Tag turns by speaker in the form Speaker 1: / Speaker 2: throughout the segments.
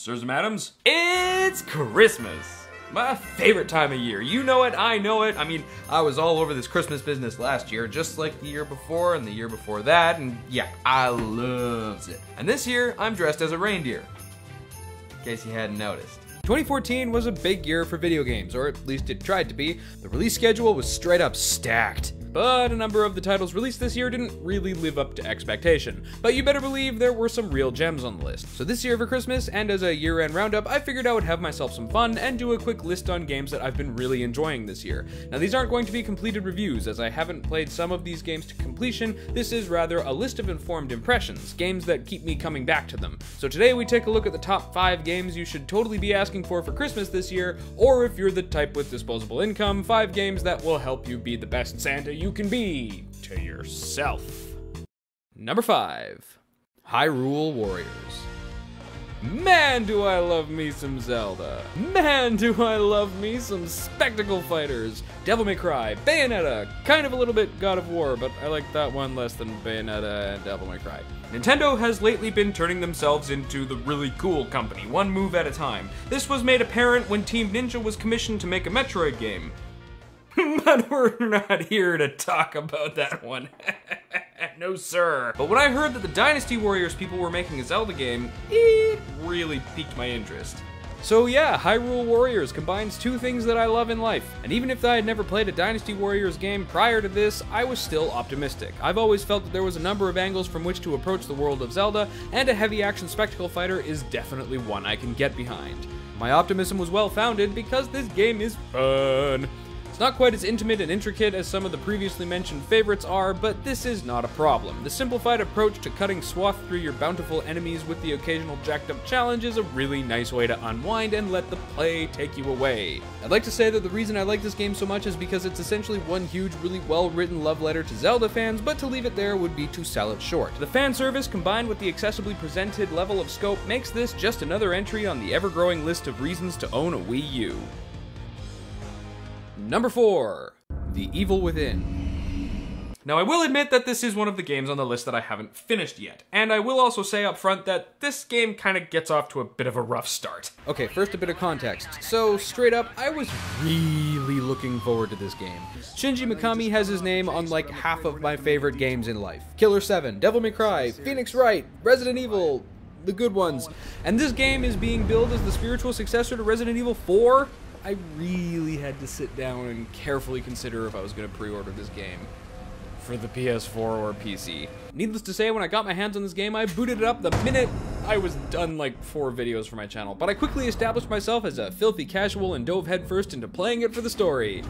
Speaker 1: Sirs and madams, it's Christmas! My favorite time of year. You know it, I know it. I mean, I was all over this Christmas business last year, just like the year before and the year before that, and yeah, I loves it. And this year, I'm dressed as a reindeer, in case you hadn't noticed. 2014 was a big year for video games, or at least it tried to be. The release schedule was straight up stacked. But a number of the titles released this year didn't really live up to expectation. But you better believe there were some real gems on the list. So this year for Christmas, and as a year-end roundup, I figured I would have myself some fun and do a quick list on games that I've been really enjoying this year. Now these aren't going to be completed reviews, as I haven't played some of these games to completion. This is rather a list of informed impressions, games that keep me coming back to them. So today we take a look at the top 5 games you should totally be asking for Christmas this year, or if you're the type with disposable income, 5 games that will help you be the best Santa you can be to yourself. Number 5, Hyrule Warriors. Man, do I love me some Zelda. Man, do I love me some spectacle fighters. Devil May Cry, Bayonetta, kind of a little bit God of War, but I like that one less than Bayonetta and Devil May Cry. Nintendo has lately been turning themselves into the really cool company, one move at a time. This was made apparent when Team Ninja was commissioned to make a Metroid game. But we're not here to talk about that one. No sir. But when I heard that the Dynasty Warriors people were making a Zelda game, it really piqued my interest. So yeah, Hyrule Warriors combines 2 things that I love in life. And even if I had never played a Dynasty Warriors game prior to this, I was still optimistic. I've always felt that there was a number of angles from which to approach the world of Zelda, and a heavy action spectacle fighter is definitely one I can get behind. My optimism was well founded because this game is fun. It's not quite as intimate and intricate as some of the previously mentioned favorites are, but this is not a problem. The simplified approach to cutting swath through your bountiful enemies with the occasional jacked up challenge is a really nice way to unwind and let the play take you away. I'd like to say that the reason I like this game so much is because it's essentially one huge, really well written love letter to Zelda fans, but to leave it there would be to sell it short. The fan service combined with the accessibly presented level of scope makes this just another entry on the ever-growing list of reasons to own a Wii U. Number 4, The Evil Within. Now I will admit that this is one of the games on the list that I haven't finished yet, and I will also say up front that this game kinda gets off to a bit of a rough start. Okay, first a bit of context. So, straight up, I was really looking forward to this game. Shinji Mikami has his name on like half of my favorite games in life. Killer 7, Devil May Cry, Phoenix Wright, Resident Evil, the good ones. And this game is being billed as the spiritual successor to Resident Evil 4? I really had to sit down and carefully consider if I was going to pre-order this game for the PS4 or PC. Needless to say, when I got my hands on this game, I booted it up the minute I was done like 4 videos for my channel, but I quickly established myself as a filthy casual and dove headfirst into playing it for the story.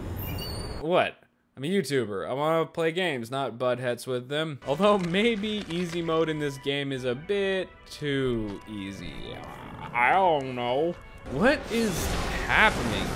Speaker 1: What? I'm a YouTuber. I want to play games, not butt heads with them. Although maybe easy mode in this game is a bit too easy. I don't know. What is happening?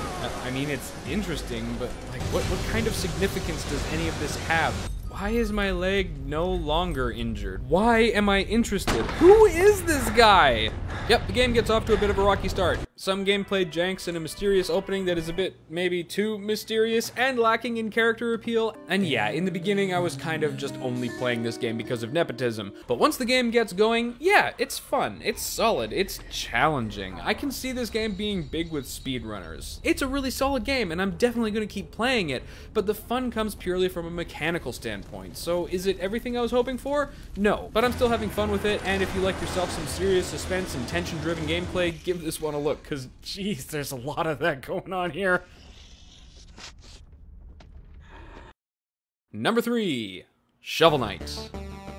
Speaker 1: I mean, it's interesting, but like, what kind of significance does any of this have? Why is my leg no longer injured? Why am I interested? Who is this guy? Yep, the game gets off to a bit of a rocky start. Some gameplay janks and a mysterious opening that is a bit, maybe too mysterious and lacking in character appeal. And yeah, in the beginning I was kind of just only playing this game because of nepotism. But once the game gets going, yeah, it's fun, it's solid, it's challenging. I can see this game being big with speedrunners. It's a really solid game and I'm definitely gonna keep playing it, but the fun comes purely from a mechanical standpoint. So is it everything I was hoping for? No, but I'm still having fun with it, and if you like yourself some serious suspense and tension-driven gameplay, give this one a look, because geez, there's a lot of that going on here. Number 3, Shovel Knight.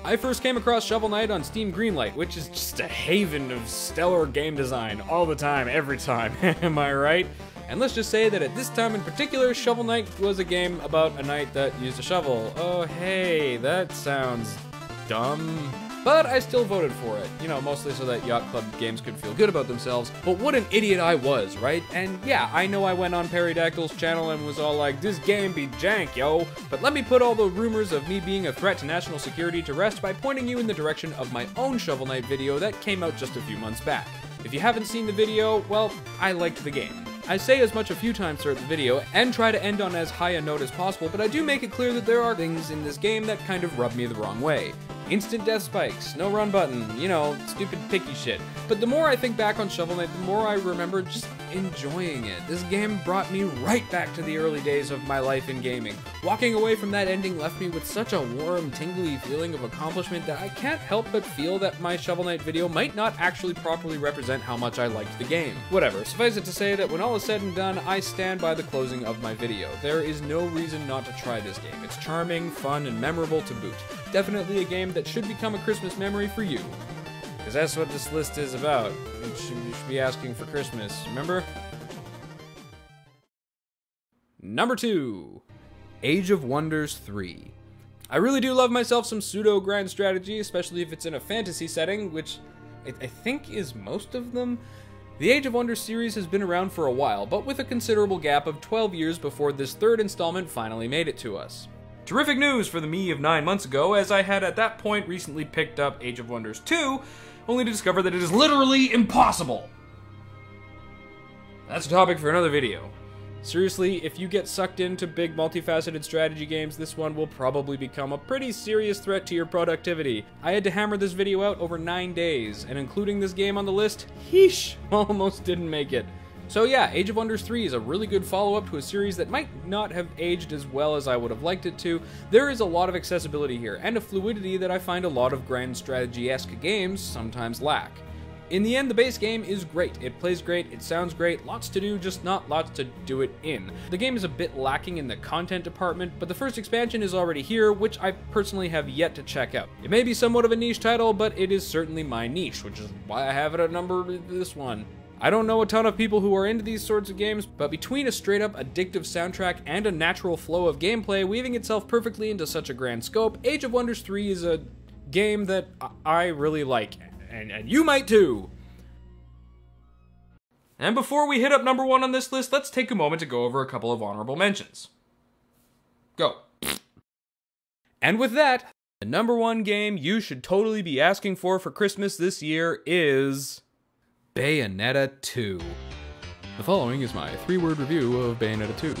Speaker 1: I first came across Shovel Knight on Steam Greenlight, which is just a haven of stellar game design all the time, every time, am I right? And let's just say that at this time in particular, Shovel Knight was a game about a knight that used a shovel. Oh hey, that sounds dumb. But I still voted for it, you know, mostly so that Yacht Club games could feel good about themselves. But what an idiot I was, right? And yeah, I know I went on Peridactyl's channel and was all like, this game be jank, yo. But let me put all the rumors of me being a threat to national security to rest by pointing you in the direction of my own Shovel Knight video that came out just a few months back. If you haven't seen the video, well, I liked the game. I say as much a few times throughout the video, and try to end on as high a note as possible, but I do make it clear that there are things in this game that kind of rub me the wrong way.
Speaker 2: Instant death spikes, no run button, you know, stupid picky shit. But the more I think back on Shovel Knight, the more I remember just enjoying it. This game brought me right back to the early days of my life in gaming. Walking away from that ending left me with such a warm, tingly feeling of accomplishment that I can't help but feel that my Shovel Knight video might not actually properly represent how much I liked the game. Whatever, suffice it to say that when all is said and done, I stand by the closing of my video. There is no reason not to try this game. It's charming, fun, and memorable to boot. Definitely a game that should become a Christmas memory for you. Because that's what this list is about. You should be asking for Christmas, remember? Number 2. Age of Wonders 3. I really do love myself some pseudo-grind strategy, especially if it's in a fantasy setting, which I think is most of them. The Age of Wonders series has been around for a while, but with a considerable gap of 12 years before this third installment finally made it to us. Terrific news for the me of 9 months ago, as I had at that point recently picked up Age of Wonders 2, only to discover that it is literally impossible. That's a topic for another video. Seriously, if you get sucked into big multifaceted strategy games, this one will probably become a pretty serious threat to your productivity. I had to hammer this video out over 9 days, and including this game on the list, yeesh, almost didn't make it. So yeah, Age of Wonders 3 is a really good follow-up to a series that might not have aged as well as I would have liked it to. There is a lot of accessibility here, and a fluidity that I find a lot of grand strategy-esque games sometimes lack. In the end, the base game is great. It plays great, it sounds great, lots to do, just not lots to do it in. The game is a bit lacking in the content department, but the first expansion is already here, which I personally have yet to check out. It may be somewhat of a niche title, but it is certainly my niche, which is why I have it at number this one. I don't know a ton of people who are into these sorts of games, but between a straight-up addictive soundtrack and a natural flow of gameplay weaving itself perfectly into such a grand scope, Age of Wonders 3 is a game that I really like, and you might too! And before we hit up number 1 on this list, let's take a moment to go over a couple of honorable mentions. Go. And with that, the number 1 game you should totally be asking for Christmas this year is Bayonetta 2. The following is my 3-word review of Bayonetta 2.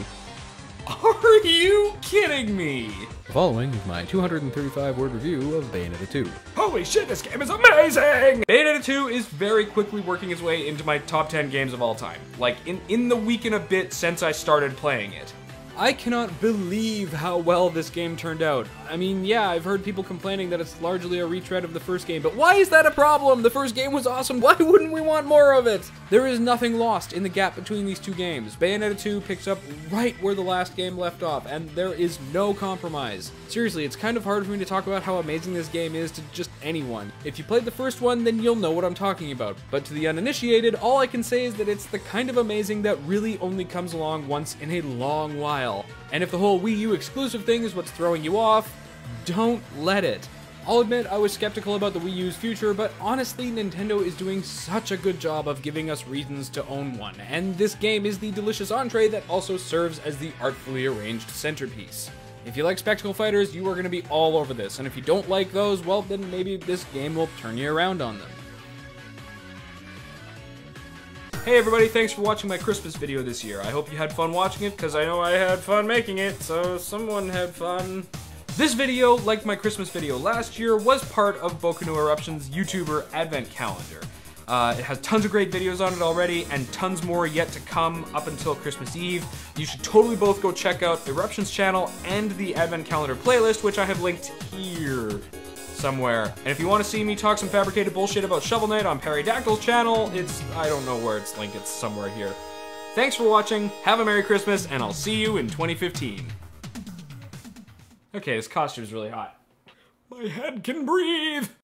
Speaker 2: Are you kidding me? The following is my 235-word review of Bayonetta 2. Holy shit, this game is amazing! Bayonetta 2 is very quickly working its way into my top 10 games of all time. Like, in the week and a bit since I started playing it. I cannot believe how well this game turned out. I mean, yeah, I've heard people complaining that it's largely a retread of the first game, but why is that a problem? The first game was awesome, why wouldn't we want more of it? There is nothing lost in the gap between these two games. Bayonetta 2 picks up right where the last game left off, and there is no compromise. Seriously, it's kind of hard for me to talk about how amazing this game is to just anyone. If you played the first one, then you'll know what I'm talking about. But to the uninitiated, all I can say is that it's the kind of amazing that really only comes along once in a long while. And if the whole Wii U exclusive thing is what's throwing you off, don't let it. I'll admit I was skeptical about the Wii U's future, but honestly, Nintendo is doing such a good job of giving us reasons to own one, and this game is the delicious entree that also serves as the artfully arranged centerpiece. If you like spectacle fighters, you are going to be all over this, and if you don't like those, well, then maybe this game will turn you around on them. Hey everybody, thanks for watching my Christmas video this year. I hope you had fun watching it, because I know I had fun making it, so someone had fun. This video, like my Christmas video last year, was part of Boku no Eruption's YouTuber Advent Calendar. It has tons of great videos on it already, and tons more yet to come up until Christmas Eve. You should totally both go check out Eruption's channel and the Advent Calendar playlist, which I have linked here somewhere. And if you want to see me talk some fabricated bullshit about Shovel Knight on Peridactyl's channel, I don't know where it's linked, it's somewhere here. Thanks for watching, have a Merry Christmas, and I'll see you in 2015. Okay, this costume's really hot. My head can breathe!